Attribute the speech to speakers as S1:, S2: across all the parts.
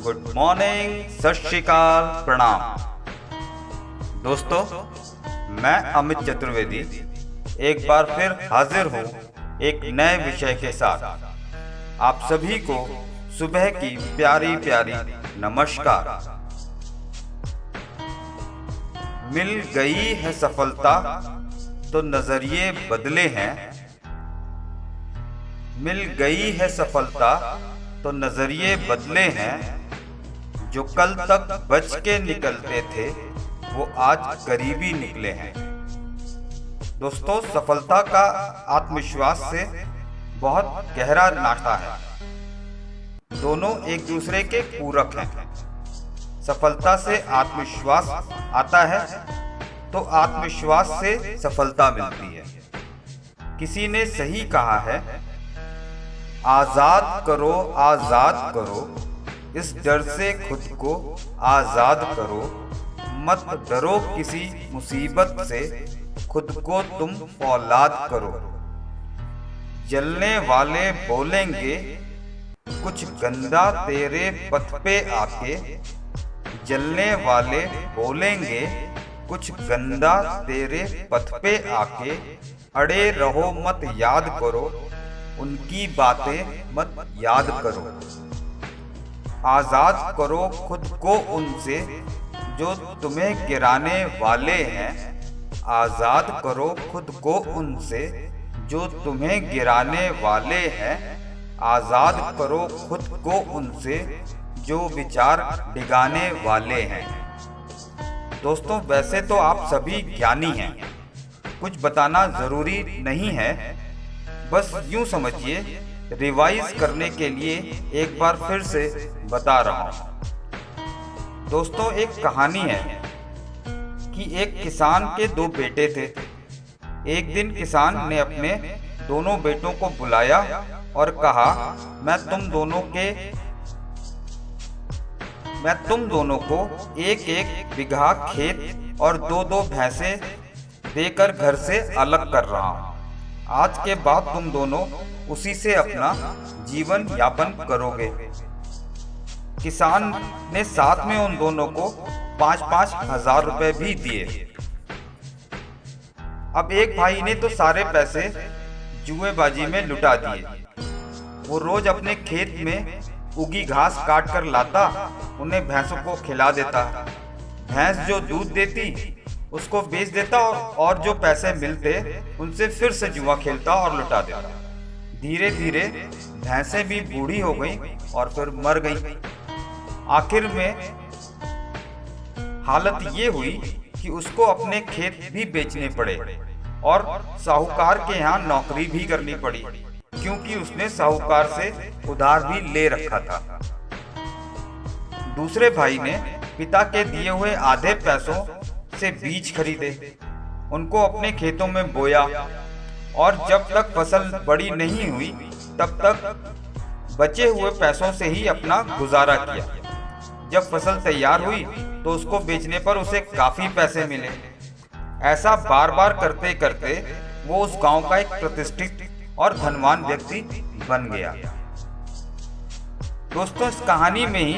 S1: Good morning, सत श्री अकाल, प्रणाम। दोस्तों, मैं अमित चतुर्वेदी एक बार फिर हाजिर हूँ एक नए विषय के साथ। आप सभी को सुबह की प्यारी प्यारी नमस्कार। मिल गई है सफलता तो नजरिए बदले हैं। मिल गई है सफलता तो नजरिए बदले हैं। जो कल तक बच के निकलते थे वो आज करीबी निकले हैं। दोस्तों, सफलता का आत्मविश्वास से बहुत गहरा नाता है। दोनों एक दूसरे के पूरक हैं। सफलता से आत्मविश्वास आता है तो आत्मविश्वास से सफलता मिलती है। किसी ने सही कहा है, आजाद करो इस डर से खुद को आजाद करो। मत डरो किसी मुसीबत से, खुद को तुम फौलाद करो। जलने वाले बोलेंगे कुछ गंदा तेरे पथ पे आके। जलने वाले बोलेंगे कुछ गंदा तेरे पथ पे आके। अड़े रहो मत याद करो, उनकी बातें मत याद करो। आजाद करो खुद को उनसे जो तुम्हें गिराने वाले हैं। आजाद करो खुद को उनसे जो तुम्हें गिराने वाले हैं। आजाद करो खुद को उनसे जो विचार डिगाने वाले हैं। दोस्तों, वैसे तो आप सभी ज्ञानी हैं, कुछ बताना जरूरी नहीं है। बस यूं समझिए, रिवाइज करने के लिए एक बार फिर से बता रहा हूं। दोस्तों, एक कहानी है कि एक किसान के दो बेटे थे। एक दिन किसान ने अपने दोनों बेटों को बुलाया और कहा, मैं तुम दोनों को एक एक बीघा खेत और दो दो भैंसे देकर घर से अलग कर रहा हूं। आज के बाद तुम दोनों उसी से अपना जीवन यापन करोगे। किसान ने साथ में उन दोनों को 5-5 हजार रुपए भी दिए। अब एक भाई ने तो सारे पैसे जुएबाजी में लुटा दिए। वो रोज अपने खेत में उगी घास काट कर लाता, उन्हें भैंसों को खिला देता। भैंस जो दूध देती उसको बेच देता और जो पैसे मिलते उनसे फिर से जुआ खेलता और लुटा देता। धीरे धीरे भैंसें भी बूढ़ी हो गईं और फिर मर गईं। आखिर में हालत ये हुई कि उसको अपने खेत भी बेचने पड़े और साहूकार के यहाँ नौकरी भी करनी पड़ी, क्योंकि उसने साहूकार से उधार भी ले रखा था। दूसरे भाई ने पिता के दिए हुए आधे पैसों से बीज खरीदे, उनको अपने खेतों में बोया और जब तक फसल बड़ी नहीं हुई तब तक बचे हुए पैसों से ही अपना गुजारा किया। जब फसल तैयार हुई तो उसको बेचने पर उसे काफी पैसे मिले। ऐसा बार बार करते करते वो उस गांव का एक प्रतिष्ठित और धनवान व्यक्ति बन गया। दोस्तों, इस कहानी में ही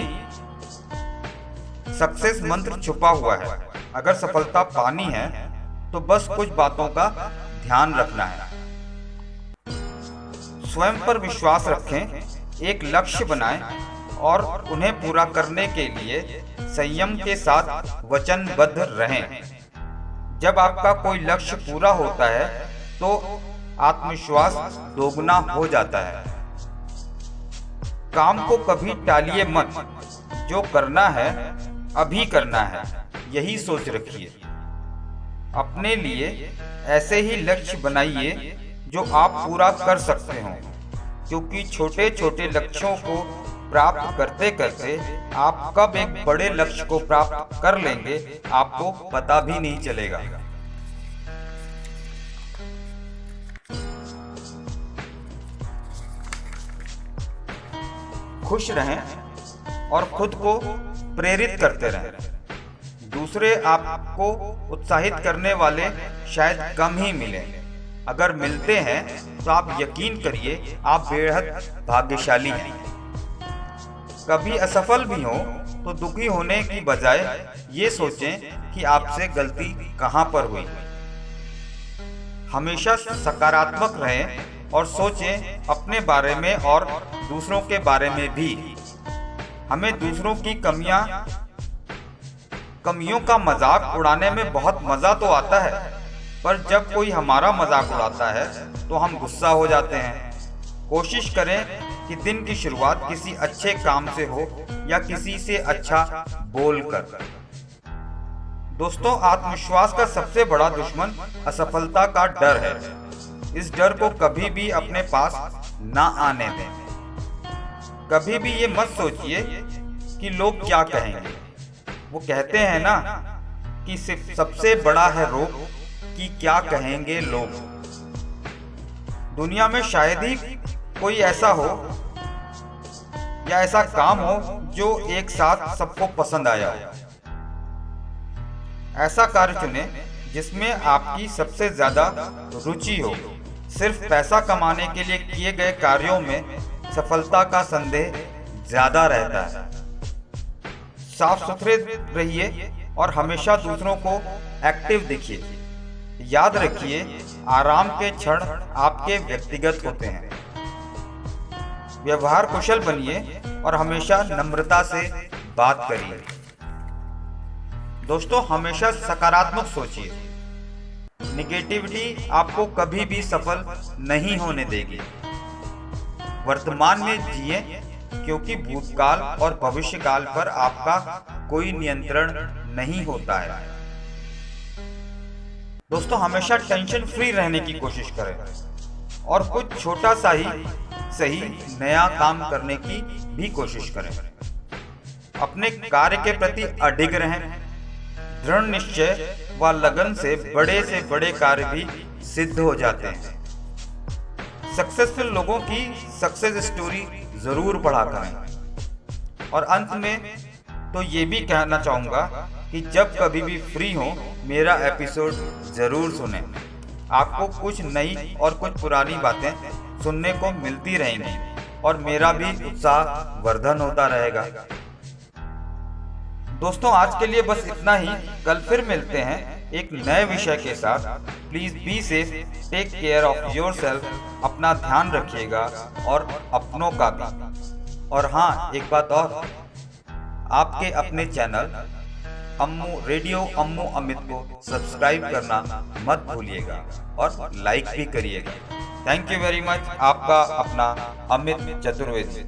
S1: सक्सेस मंत्र छुपा हुआ है। अगर सफलता पानी है तो बस कुछ बातों का ध्यान रखना है। स्वयं पर विश्वास रखें, एक लक्ष्य बनाएं और उन्हें पूरा करने के लिए संयम के साथ वचनबद्ध रहें। जब आपका कोई लक्ष्य पूरा होता है तो आत्मविश्वास दोगुना हो जाता है। काम को कभी टालिए मत, जो करना है अभी करना है, यही सोच रखिए। अपने लिए ऐसे ही लक्ष्य बनाइए जो आप पूरा कर सकते हो, क्योंकि छोटे छोटे लक्ष्यों को प्राप्त करते करते आप कब एक बड़े लक्ष्य को प्राप्त कर लेंगे आपको पता भी नहीं चलेगा। खुश रहें और खुद को प्रेरित करते रहें। दूसरे आपको उत्साहित करने वाले शायद कम ही मिलें। अगर मिलते हैं तो आप यकीन करिए आप बेहद भाग्यशाली हैं। कभी असफल भी हो तो दुखी होने की बजाय ये सोचें कि आपसे गलती कहाँ पर हुई। हमेशा सकारात्मक रहें और सोचें अपने बारे में और दूसरों के बारे में भी। हमें दूसरों की कमियों का मजाक उड़ाने में बहुत मजा तो आता है, पर जब कोई हमारा मजाक उड़ाता है तो हम गुस्सा हो जाते हैं। कोशिश करें कि दिन की शुरुआत किसी अच्छे काम से हो या किसी से अच्छा बोलकर। दोस्तों, आत्मविश्वास का सबसे बड़ा दुश्मन असफलता का डर है। इस डर को कभी भी अपने पास ना आने दें। कभी भी ये मत सोचिए कि लोग क्या कहेंगे। वो कहते हैं ना कि सबसे बड़ा है रोग कि क्या कहेंगे लोग। दुनिया में शायद ही कोई ऐसा हो या ऐसा काम हो जो एक साथ सबको पसंद आया हो। ऐसा कार्य चुनें जिसमें आपकी सबसे ज्यादा रुचि हो। सिर्फ पैसा कमाने के लिए किए गए कार्यों में सफलता का संदेह ज्यादा रहता है। साफ सुथरे रहिए और हमेशा दूसरों को एक्टिव दिखिए। याद रखिए, आराम के क्षण आपके व्यक्तिगत होते हैं। व्यवहार कुशल बनिए और हमेशा नम्रता से बात करिए। दोस्तों, हमेशा सकारात्मक सोचिए। निगेटिविटी आपको कभी भी सफल नहीं होने देगी। वर्तमान में जिए, क्योंकि भूतकाल और भविष्यकाल पर आपका कोई नियंत्रण नहीं होता है। दोस्तों, हमेशा टेंशन फ्री रहने की कोशिश करें और कुछ छोटा सा ही सही नया काम करने की भी कोशिश करें। अपने कार्य के प्रति अडिग रहें। दृढ़ निश्चय व लगन से बड़े कार्य भी सिद्ध हो जाते हैं। सक्सेसफुल लोगों की सक्सेस स्टोरी जरूर पढ़ा करें। और अंत में तो ये भी कहना चाहूँगा कि जब कभी भी फ्री हो मेरा एपिसोड जरूर सुनें। आपको कुछ नई और कुछ पुरानी बातें सुनने को मिलती रहेंगी और मेरा भी उत्साह वर्धन होता रहेगा। दोस्तों, आज के लिए बस इतना ही। कल फिर मिलते हैं एक नए विषय के साथ। Please be safe, take care of yourself. अपना ध्यान रखिएगा और अपनों का भी। और हाँ, एक बात और, आपके अपने चैनल रेडियो अम्मू अमित को सब्सक्राइब करना मत भूलिएगा और लाइक भी करिएगा। Thank you very much. आपका अपना अमित चतुर्वेदी।